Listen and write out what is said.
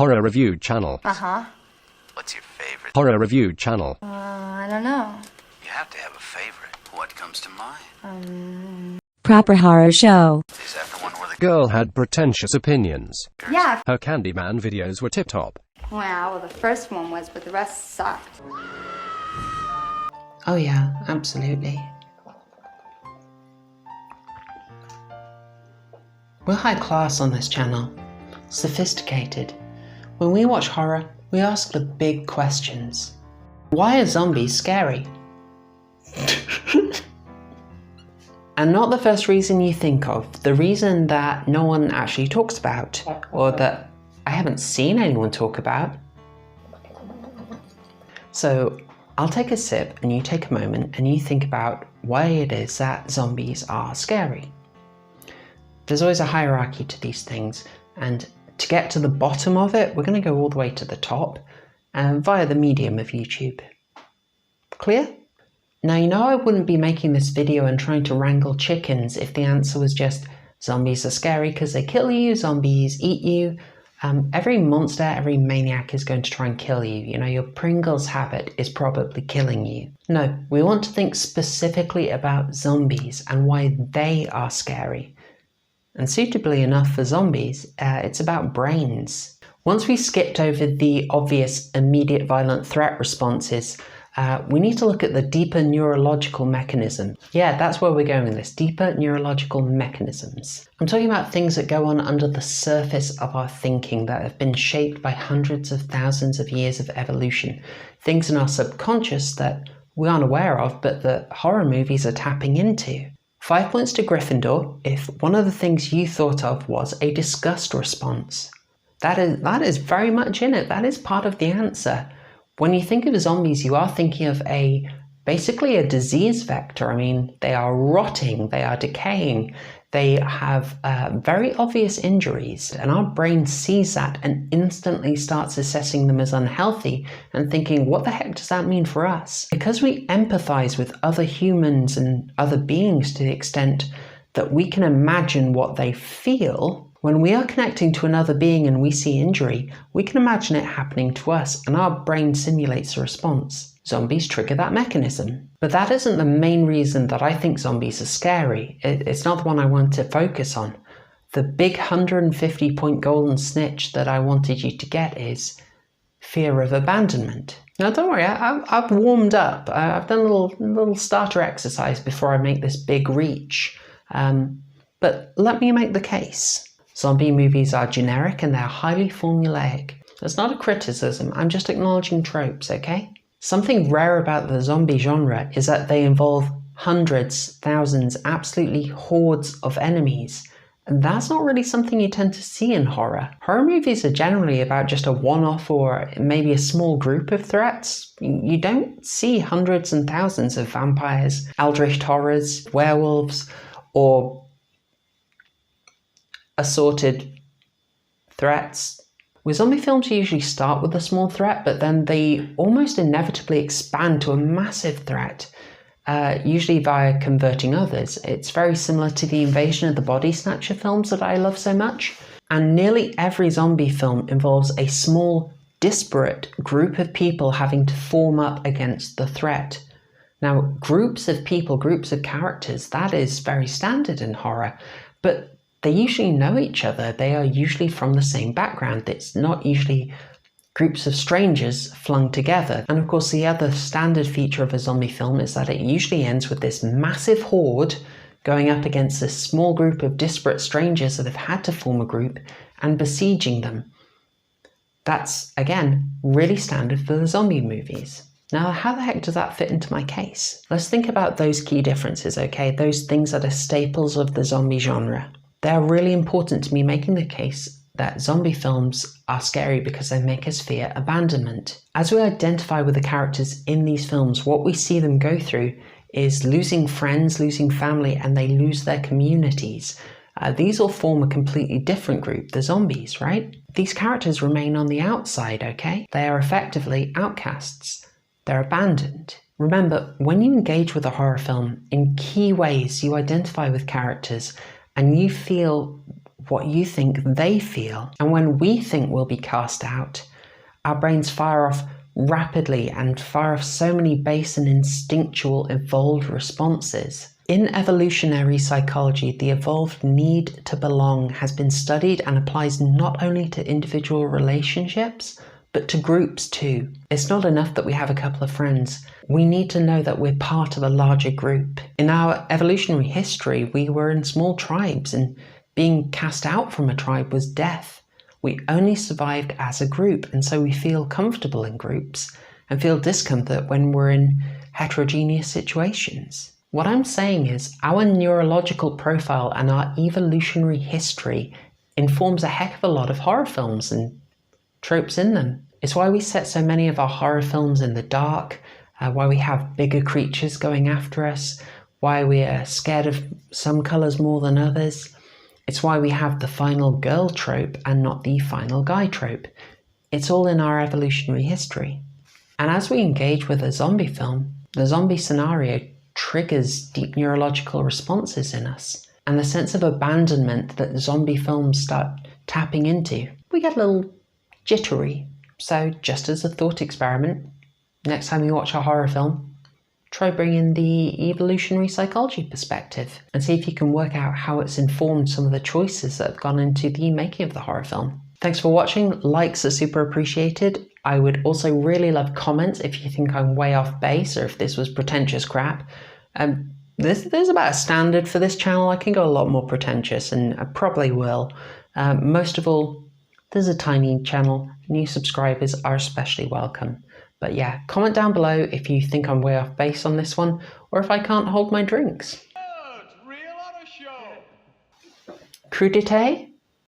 Horror review channel. Uh-huh. What's your favorite? Horror review channel. I don't know. You have to have a favorite. What comes to mind? Proper horror show. Is that the one where the Girl had pretentious opinions. Yeah. Her Candyman videos were tip-top. Wow, well, the first one was, but the rest sucked. Oh yeah, absolutely. We're high class on this channel. Sophisticated. When we watch horror, we ask the big questions. Why are zombies scary? And not the first reason you think of, the reason that no one actually talks about, or that I haven't seen anyone talk about. So I'll take a sip and you take a moment and you think about why it is that zombies are scary. There's always a hierarchy to these things, and to get to the bottom of it, we're going to go all the way to the top via the medium of YouTube. Clear? Now, you know I wouldn't be making this video and trying to wrangle chickens if the answer was just zombies are scary because they kill you, zombies eat you. Every monster, every maniac is going to try and kill you. You know, your Pringles habit is probably killing you. No, we want to think specifically about zombies and why they are scary. And suitably enough for zombies, it's about brains. Once we skipped over the obvious immediate violent threat responses, we need to look at the deeper neurological mechanism. Yeah, that's where we're going with this, deeper neurological mechanisms. I'm talking about things that go on under the surface of our thinking that have been shaped by hundreds of thousands of years of evolution. Things in our subconscious that we aren't aware of, but that horror movies are tapping into. 5 points to Gryffindor if one of the things you thought of was a disgust response. That is very much in it. That is part of the answer. When you think of zombies, you are thinking of basically a disease vector. I mean, they are rotting, they are decaying, they have very obvious injuries, and our brain sees that and instantly starts assessing them as unhealthy and thinking, what the heck does that mean for us? Because we empathize with other humans and other beings to the extent that we can imagine what they feel, when we are connecting to another being and we see injury, we can imagine it happening to us and our brain simulates a response. Zombies trigger that mechanism. But that isn't the main reason that I think zombies are scary. It's not the one I want to focus on. The big 150-point golden snitch that I wanted you to get is fear of abandonment. Now don't worry, I've warmed up. I've done a little starter exercise before I make this big reach. But let me make the case. Zombie movies are generic and they're highly formulaic. That's not a criticism, I'm just acknowledging tropes, okay? Something rare about the zombie genre is that they involve hundreds, thousands, absolutely hordes of enemies. And that's not really something you tend to see in horror. Horror movies are generally about just a one-off or maybe a small group of threats. You don't see hundreds and thousands of vampires, eldritch horrors, werewolves, or assorted threats. With zombie films, you usually start with a small threat, but then they almost inevitably expand to a massive threat, usually via converting others. It's very similar to the Invasion of the Body Snatcher films that I love so much. And nearly every zombie film involves a small, disparate group of people having to form up against the threat. Now, groups of people, groups of characters, that is very standard in horror, but they usually know each other. They are usually from the same background. It's not usually groups of strangers flung together. And of course, the other standard feature of a zombie film is that it usually ends with this massive horde going up against this small group of disparate strangers that have had to form a group and besieging them. That's, again, really standard for the zombie movies. Now, how the heck does that fit into my case? Let's think about those key differences, okay? Those things that are staples of the zombie genre. They're really important to me making the case that zombie films are scary because they make us fear abandonment. As we identify with the characters in these films, what we see them go through is losing friends, losing family, and they lose their communities. These all form a completely different group, the zombies, right? These characters remain on the outside, okay? They are effectively outcasts. They're abandoned. Remember, when you engage with a horror film, in key ways you identify with characters and you feel what you think they feel. And when we think we'll be cast out, our brains fire off rapidly and fire off so many base and instinctual evolved responses. In evolutionary psychology, the evolved need to belong has been studied and applies not only to individual relationships, but to groups too. It's not enough that we have a couple of friends. We need to know that we're part of a larger group. In our evolutionary history, we were in small tribes, and being cast out from a tribe was death. We only survived as a group, and so we feel comfortable in groups and feel discomfort when we're in heterogeneous situations. What I'm saying is our neurological profile and our evolutionary history informs a heck of a lot of horror films and tropes in them. It's why we set so many of our horror films in the dark, why we have bigger creatures going after us, why we are scared of some colours more than others. It's why we have the final girl trope and not the final guy trope. It's all in our evolutionary history. And as we engage with a zombie film, the zombie scenario triggers deep neurological responses in us. And the sense of abandonment that zombie films start tapping into, we get a little jittery. So just as a thought experiment, next time you watch a horror film, try bringing the evolutionary psychology perspective and see if you can work out how it's informed some of the choices that have gone into the making of the horror film. Thanks for watching. Likes are super appreciated. I would also really love comments if you think I'm way off base or if this was pretentious crap. There's about a standard for this channel. I can go a lot more pretentious, and I probably will. Most of all, there's a tiny channel. New subscribers are especially welcome. But yeah, comment down below if you think I'm way off base on this one, or if I can't hold my drinks. Real Horrorshow. Crudité?